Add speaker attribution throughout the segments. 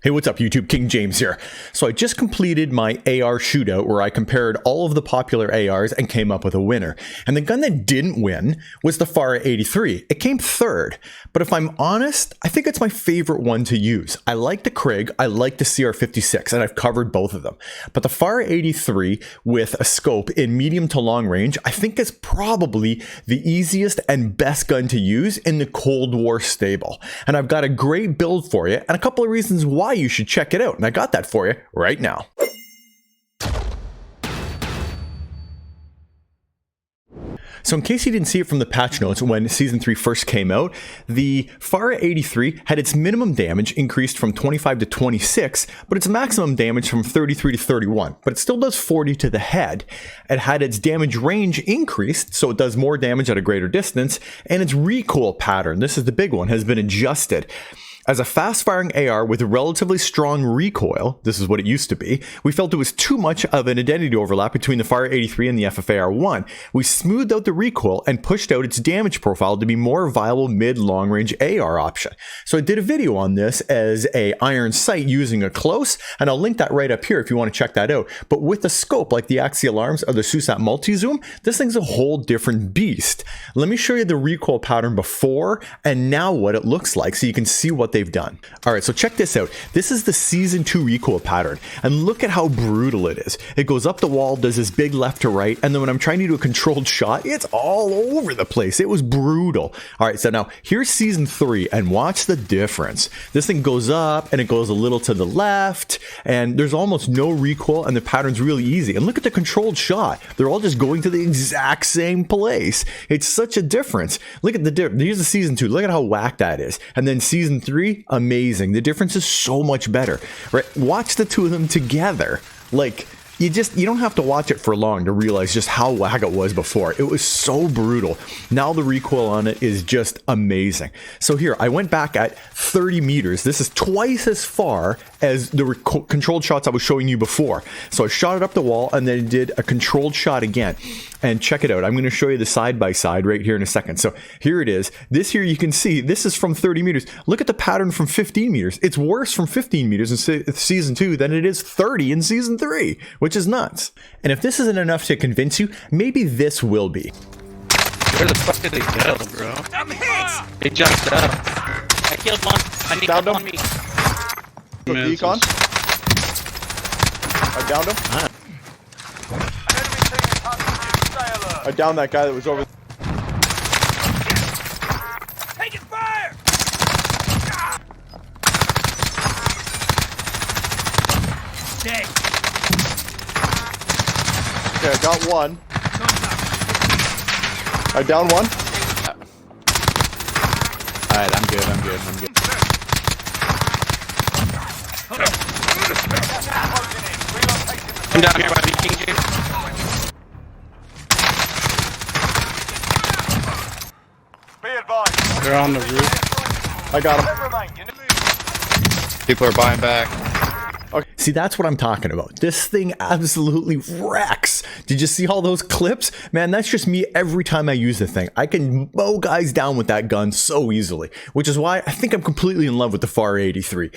Speaker 1: Hey, what's up YouTube? King James here. So I just completed my AR shootout where I compared all of the popular ARs and came up with a winner. And the gun that didn't win was the Fara 83. It came third, but if I'm honest, I think it's my favorite one to use. I like the Krig, I like the CR56, and I've covered both of them. But the Fara 83 with a scope in medium to long range, I think is probably the easiest and best gun to use in the Cold War stable. And I've got a great build for you and a couple of reasons why you should check it out, and I got that for you right now. So in case you didn't see it from the patch notes when Season 3 first came out, the Fara 83 had its minimum damage increased from 25 to 26, but its maximum damage from 33 to 31, but it still does 40 to the head. It had its damage range increased, so it does more damage at a greater distance, and its recoil pattern, this is the big one, has been adjusted. As a fast-firing AR with a relatively strong recoil, this is what it used to be, we felt it was too much of an identity overlap between the Fara 83 and the FFAR1. We smoothed out the recoil and pushed out its damage profile to be more viable mid-long range AR option. So I did a video on this as a iron sight using a close, and I'll link that right up here if you want to check that out. But with a scope like the Axial Arms or the SUSAT Multi-Zoom, this thing's a whole different beast. Let me show you the recoil pattern before and now what it looks like so you can see what they've done. All right, so check this out. This is the Season 2 recoil pattern, and look at how brutal it is. It goes up the wall, does this big left to right, and then when I'm trying to do a controlled shot, it's all over the place. It was brutal. All right, so now here's Season 3, and watch the difference. This thing goes up, and it goes a little to the left, and there's almost no recoil, and the pattern's really easy. And look at the controlled shot. They're all just going to the exact same place. It's such a difference. Look at the difference. Here's the Season 2. Look at how whack that is. And then Season 3, amazing. The difference is so much better, right? Watch the two of them together. Like, you don't have to watch it for long to realize just how whack it was before. It was so brutal. Now the recoil on it is just amazing. So here, I went back at 30 meters. This is twice as far as the controlled shots I was showing you before. So I shot it up the wall and then did a controlled shot again. And check it out. I'm going to show you the side-by-side right here in a second. So here it is. This here you can see, this is from 30 meters. Look at the pattern from 15 meters. It's worse from 15 meters in Season 2 than it is 30 in Season 3, which is nuts. And if this isn't enough to convince you, maybe this will be.
Speaker 2: Where the fuck did they go, bro? I'm hit! They jumped up. I killed one. I need help on me.
Speaker 3: Decon. I downed him.
Speaker 2: Ah.
Speaker 3: I downed that guy that was over there.
Speaker 4: Taking fire! Dead.
Speaker 3: Okay, I got one. I downed one.
Speaker 2: Alright, I'm good, I'm good, I'm good. I'm down here by me, King James. They're on the roof.
Speaker 3: I got him.
Speaker 2: People are buying back.
Speaker 1: Okay. See, that's what I'm talking about. This thing absolutely wrecks. Did you see all those clips? Man, that's just me every time I use the thing. I can mow guys down with that gun so easily, which is why I think I'm completely in love with the Fara 83.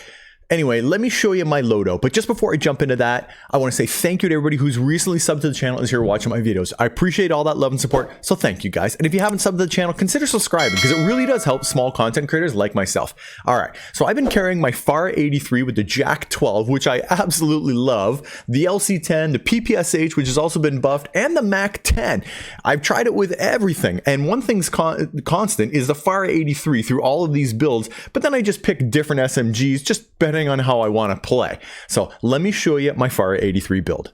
Speaker 1: Anyway, let me show you my loadout. But just before I jump into that, I want to say thank you to everybody who's recently subbed to the channel and is here watching my videos. I appreciate all that love and support, so thank you guys. And if you haven't subbed to the channel, consider subscribing because it really does help small content creators like myself. All right, so I've been carrying my Fara 83 with the Jack 12, which I absolutely love, the LC10, the PPSH, which has also been buffed, and the Mac 10. I've tried it with everything, and one thing's constant is the Fara 83 through all of these builds, but then I just pick different SMGs, just depending on how I want to play. So let me show you my Fara 83 build.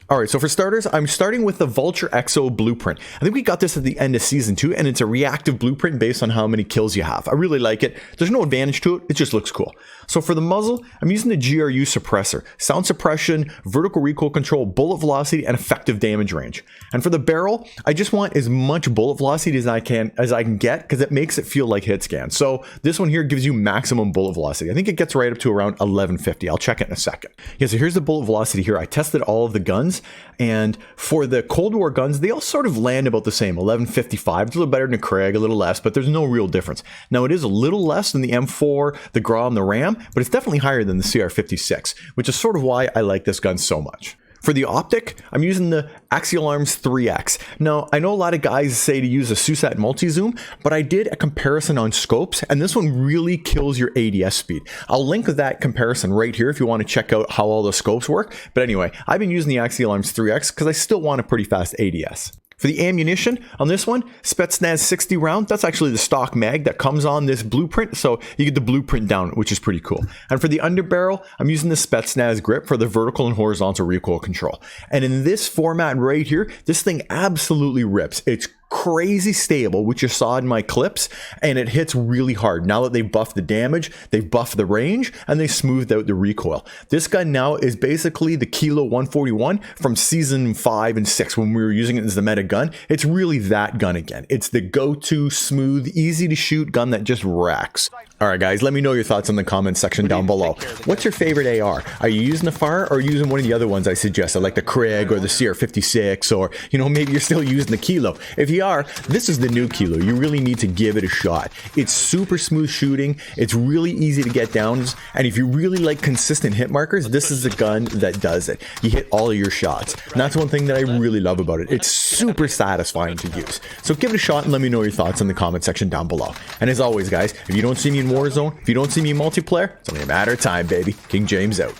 Speaker 1: All right, so for starters, I'm starting with the Vulture XO blueprint. I think we got this at the end of Season 2, and it's a reactive blueprint based on how many kills you have. I really like it. There's no advantage to it. It just looks cool. So for the muzzle, I'm using the GRU suppressor. Sound suppression, vertical recoil control, bullet velocity, and effective damage range. And for the barrel, I just want as much bullet velocity as I can get because it makes it feel like hit scan. So this one here gives you maximum bullet velocity. I think it gets right up to around 1150. I'll check it in a second. Yeah, so here's the bullet velocity here. I tested all of the guns, and for the Cold War guns, they all sort of land about the same, 1155. It's a little better than a Krig, a little less, but there's no real difference. Now, it is a little less than the M4, the Gra, and the Ram, gun, but it's definitely higher than the CR56, which is sort of why I like this gun so much. For the optic, I'm using the Axial Arms 3X. Now, I know a lot of guys say to use a SUSAT multi-zoom, but I did a comparison on scopes, and this one really kills your ADS speed. I'll link that comparison right here if you want to check out how all the scopes work. But anyway, I've been using the Axial Arms 3X because I still want a pretty fast ADS. For the ammunition on this one, Spetsnaz 60 round, that's actually the stock mag that comes on this blueprint, so you get the blueprint down, which is pretty cool. And for the underbarrel, I'm using the Spetsnaz grip for the vertical and horizontal recoil control. And in this format right here, this thing absolutely rips. It's crazy stable, which you saw in my clips, and it hits really hard. Now that they've buffed the damage, they've buffed the range, and they smoothed out the recoil. This gun now is basically the Kilo 141 from season 5 and 6 when we were using it as the meta gun. It's really that gun again. It's the go-to, smooth, easy to shoot gun that just wrecks. Alright guys, let me know your thoughts in the comments section down below. What's your favorite AR? Are you using the Fara or are you using one of the other ones I suggested, like the Krig or the CR56, or, you know, maybe you're still using the Kilo? If you are, this is the new Kilo. You really need to give it a shot. It's super smooth shooting, it's really easy to get downs, and if you really like consistent hit markers, this is the gun that does it. You hit all of your shots. And that's one thing that I really love about it. It's super satisfying to use. So give it a shot and let me know your thoughts in the comment section down below. And as always guys, if you don't see me in Warzone, if you don't see me in multiplayer, it's only a matter of time, baby. King James out.